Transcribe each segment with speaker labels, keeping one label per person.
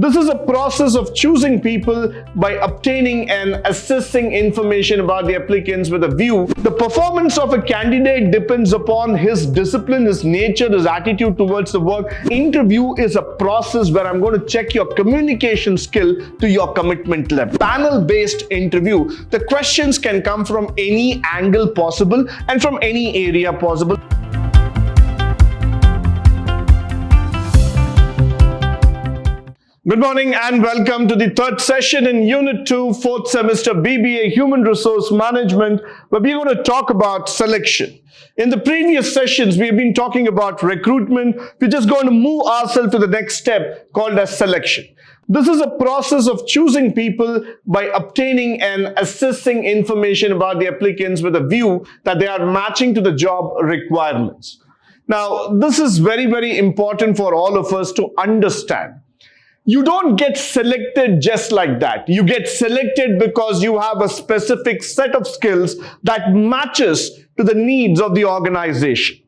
Speaker 1: This is a process of choosing people by obtaining and assessing information about the applicants with a view. The performance of a candidate depends upon his discipline, his nature, his attitude towards the work. Interview is a process where I'm going to check your communication skill to your commitment level. Panel-based interview. The questions can come from any angle possible and from any area possible. Good morning and welcome to the third session in Unit 2, 4th semester BBA Human Resource Management, where we're going to talk about selection. In the previous sessions, we have been talking about recruitment. We're just going to move ourselves to the next step called as selection. This is a process of choosing people by obtaining and assessing information about the applicants with a view that they are matching to the job requirements. Now, this is very, very important for all of us to understand. You don't get selected just like that. You get selected because you have a specific set of skills that matches to the needs of the organization.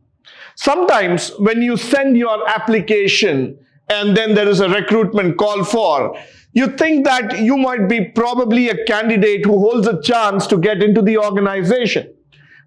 Speaker 1: Sometimes when you send your application and then there is a recruitment call for, you think that you might be probably a candidate who holds a chance to get into the organization.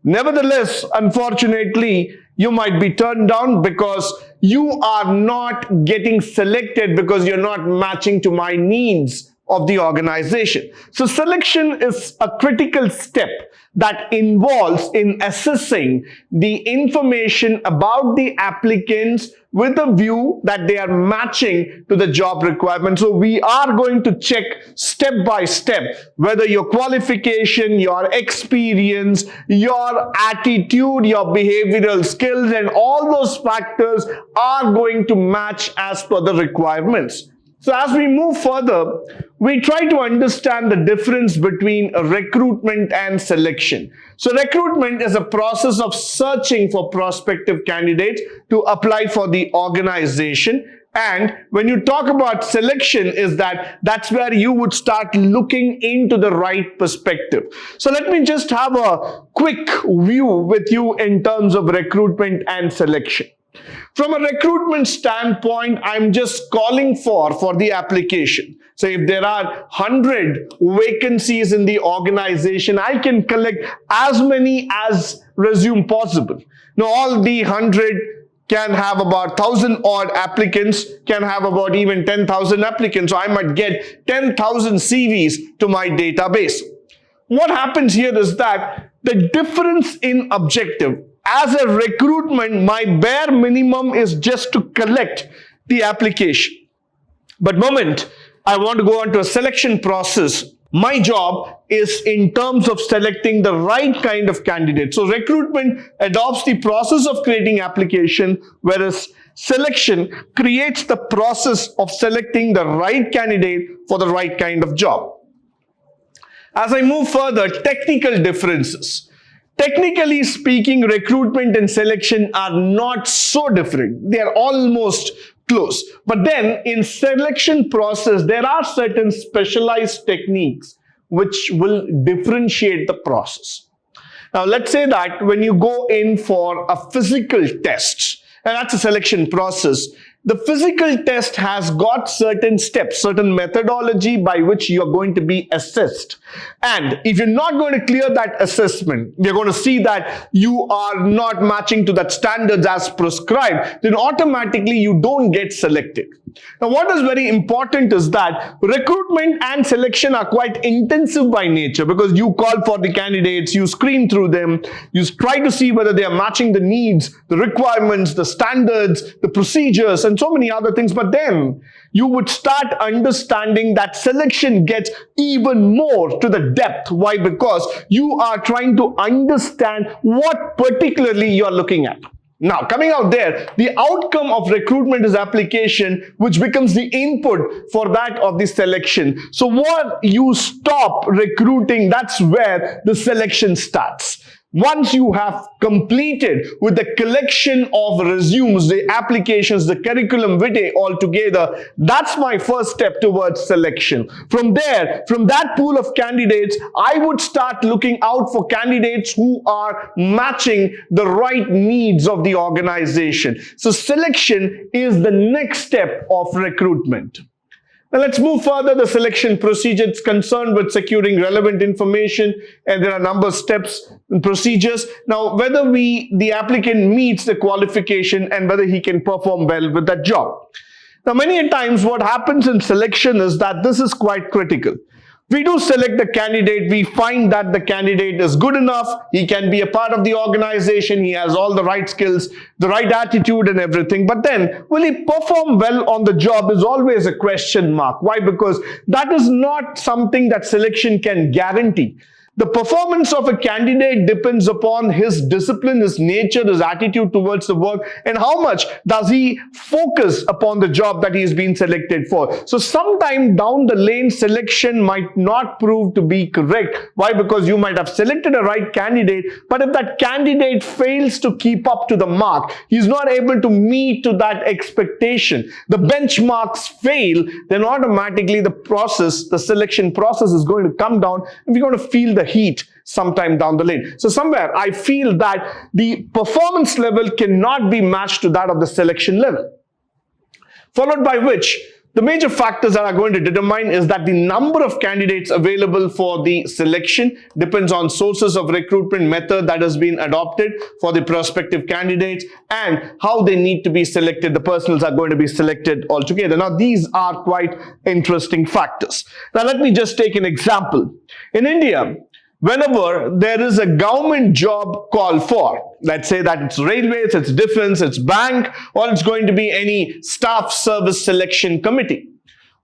Speaker 1: Nevertheless, unfortunately, you might be turned down because you are not getting selected because you're not matching to my needs of the organization. So selection is a critical step that involves in assessing the information about the applicants with a view that they are matching to the job requirement. So we are going to check step by step whether your qualification, your experience, your attitude, your behavioral skills, and all those factors are going to match as per the requirements. So as we move further, we try to understand the difference between recruitment and selection. So recruitment is a process of searching for prospective candidates to apply for the organization. And when you talk about selection, that's where you would start looking into the right perspective. So let me just have a quick view with you in terms of recruitment and selection. From a recruitment standpoint, I'm just calling for the application. So if there are 100 vacancies in the organization, I can collect as many as resume possible. Now, all the 100 can have about 1,000 odd applicants, can have about even 10,000 applicants. So I might get 10,000 CVs to my database. What happens here is that the difference in objective. As a recruitment, my bare minimum is just to collect the application. But moment I want to go on to a selection process, my job is in terms of selecting the right kind of candidate. So recruitment adopts the process of creating application, whereas selection creates the process of selecting the right candidate for the right kind of job. As I move further, technical differences. Technically speaking, recruitment and selection are not so different. They are almost close. But then in selection process, there are certain specialized techniques which will differentiate the process. Now, let's say that when you go in for a physical test, and that's a selection process, the physical test has got certain steps, certain methodology by which you're going to be assessed. And if you're not going to clear that assessment, we're going to see that you are not matching to that standards as prescribed, then automatically you don't get selected. Now, what is very important is that recruitment and selection are quite intensive by nature because you call for the candidates, you screen through them, you try to see whether they are matching the needs, the requirements, the standards, the procedures, and so many other things. But then you would start understanding that selection gets even more to the depth. Why? Because you are trying to understand what particularly you are looking at. Now, coming out there, the outcome of recruitment is application, which becomes the input for that of the selection. So what you stop recruiting, that's where the selection starts. Once you have completed with the collection of resumes, the applications, the curriculum vitae all together, that's my first step towards selection. From there, from that pool of candidates, I would start looking out for candidates who are matching the right needs of the organization. So selection is the next step of recruitment. Now let's move further. The selection procedure is concerned with securing relevant information, and there are a number of steps and procedures. Now, whether the applicant meets the qualification and whether he can perform well with that job. Now, many a times what happens in selection is that this is quite critical. We do select the candidate, we find that the candidate is good enough, he can be a part of the organization, he has all the right skills, the right attitude and everything, but then will he perform well on the job is always a question mark. Why? Because that is not something that selection can guarantee. The performance of a candidate depends upon his discipline, his nature, his attitude towards the work, and how much does he focus upon the job that he is being selected for. So sometime down the lane, selection might not prove to be correct. Why? Because you might have selected a right candidate, but if that candidate fails to keep up to the mark, he's not able to meet to that expectation, the benchmarks fail, then automatically the selection process is going to come down, and we're going to feel the heat sometime down the lane. So somewhere I feel that the performance level cannot be matched to that of the selection level. Followed by which, the major factors that are going to determine is that the number of candidates available for the selection depends on sources of recruitment method that has been adopted for the prospective candidates and how they need to be selected. The personnels are going to be selected altogether. Now, these are quite interesting factors. Now, let me just take an example. In India, whenever there is a government job called for, let's say that it's railways, it's defense, it's bank, or it's going to be any staff service selection committee,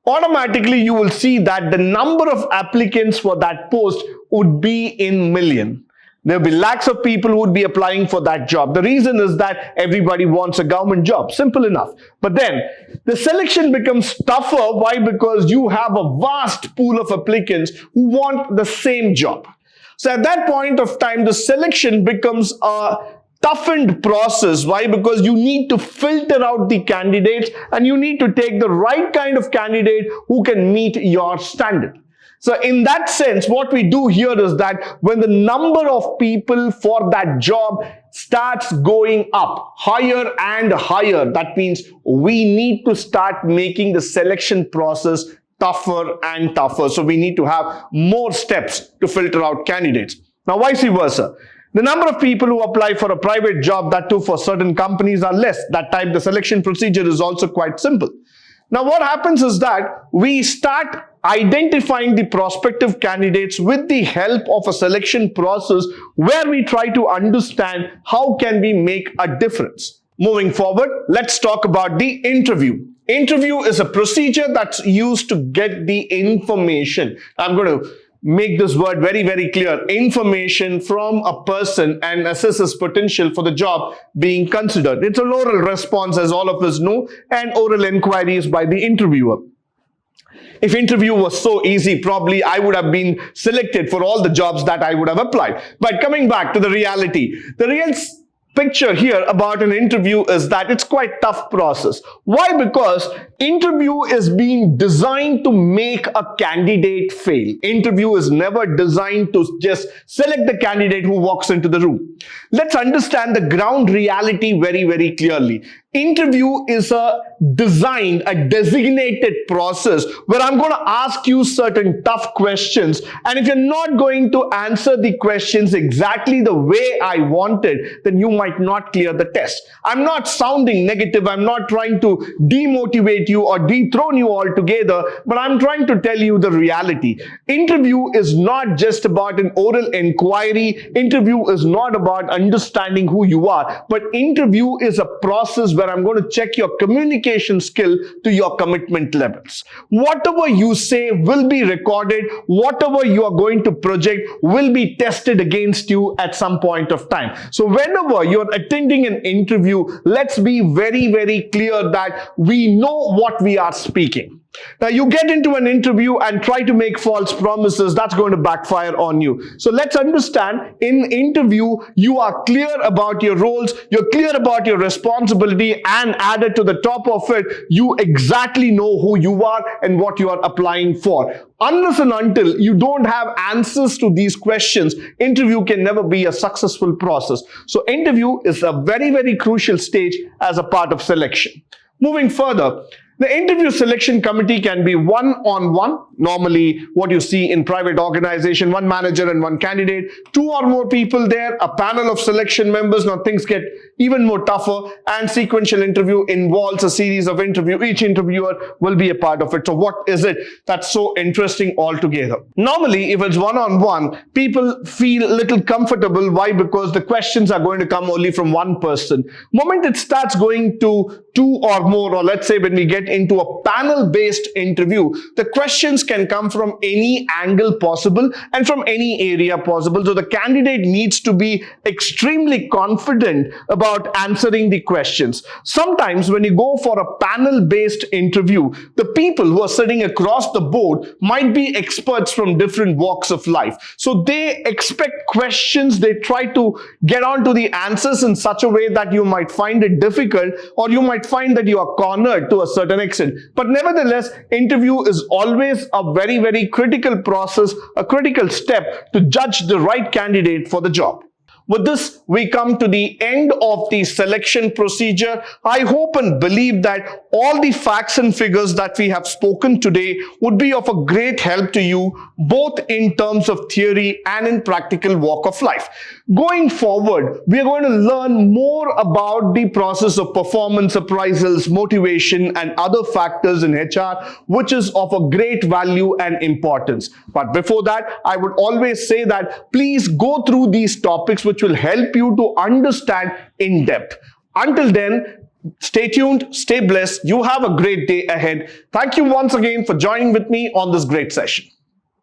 Speaker 1: automatically you will see that the number of applicants for that post would be in million. There will be lakhs of people who would be applying for that job. The reason is that everybody wants a government job. Simple enough. But then the selection becomes tougher. Why? Because you have a vast pool of applicants who want the same job. So at that point of time, the selection becomes a toughened process. Why? Because you need to filter out the candidates and you need to take the right kind of candidate who can meet your standard. So in that sense, what we do here is that when the number of people for that job starts going up higher and higher, that means we need to start making the selection process tougher and tougher. So we need to have more steps to filter out candidates. Now, vice versa. The number of people who apply for a private job, that too for certain companies, are less. That time the selection procedure is also quite simple. Now, what happens is that we start identifying the prospective candidates with the help of a selection process where we try to understand how can we make a difference. Moving forward, let's talk about the interview. Interview is a procedure that's used to get the information. I'm going to make this word very, very clear. Information from a person and assess his potential for the job being considered. It's an oral response, as all of us know, and oral inquiries by the interviewer. If interview was so easy, probably I would have been selected for all the jobs that I would have applied. But coming back to the reality, the real picture here about an interview is that it's quite tough process. Why? Because interview is being designed to make a candidate fail. Interview is never designed to just select the candidate who walks into the room. Let's understand the ground reality very, very clearly. Interview is a designated process where I'm going to ask you certain tough questions, and if you're not going to answer the questions exactly the way I wanted, then you might not clear the test. I'm not sounding negative. I'm not trying to demotivate you or dethrone you altogether, but I'm trying to tell you the reality. Interview is not just about an oral inquiry. Interview is not about understanding who you are, but interview is a process where I'm going to check your communication skill to your commitment levels. Whatever you say will be recorded. Whatever you are going to project will be tested against you at some point of time. So whenever you're attending an interview, let's be very, very clear that we know what we are speaking. Now, you get into an interview and try to make false promises, that's going to backfire on you. So let's understand, in interview, you are clear about your roles, you're clear about your responsibility, and added to the top of it, you exactly know who you are and what you are applying for. Unless and until you don't have answers to these questions, interview can never be a successful process. So interview is a very, very crucial stage as a part of selection. Moving further, The interview selection committee can be one-on-one, normally what you see in private organization, one manager and one candidate, 2 or more people there, a panel of selection members. Now things get even more tougher, and sequential interview involves a series of interviews. Each interviewer will be a part of it. So what is it that's so interesting altogether? Normally, if it's one-on-one, people feel a little comfortable. Why? Because the questions are going to come only from one person. Moment it starts going to 2 or more, or let's say when we get into a panel-based interview, the questions can come from any angle possible and from any area possible. So the candidate needs to be extremely confident about answering the questions. Sometimes when you go for a panel-based interview, the people who are sitting across the board might be experts from different walks of life. So they expect questions, they try to get onto the answers in such a way that you might find it difficult, or you might find that you are cornered to a certain extent. But nevertheless, interview is always a very, very critical process, a critical step to judge the right candidate for the job. With this, we come to the end of the selection procedure. I hope and believe that all the facts and figures that we have spoken today would be of a great help to you, both in terms of theory and in practical walk of life. Going forward, we are going to learn more about the process of performance appraisals, motivation, and other factors in HR, which is of a great value and importance. But before that, I would always say that please go through these topics, which will help you to understand in depth. Until then, stay tuned, stay blessed. You have a great day ahead. Thank you once again for joining with me on this great session.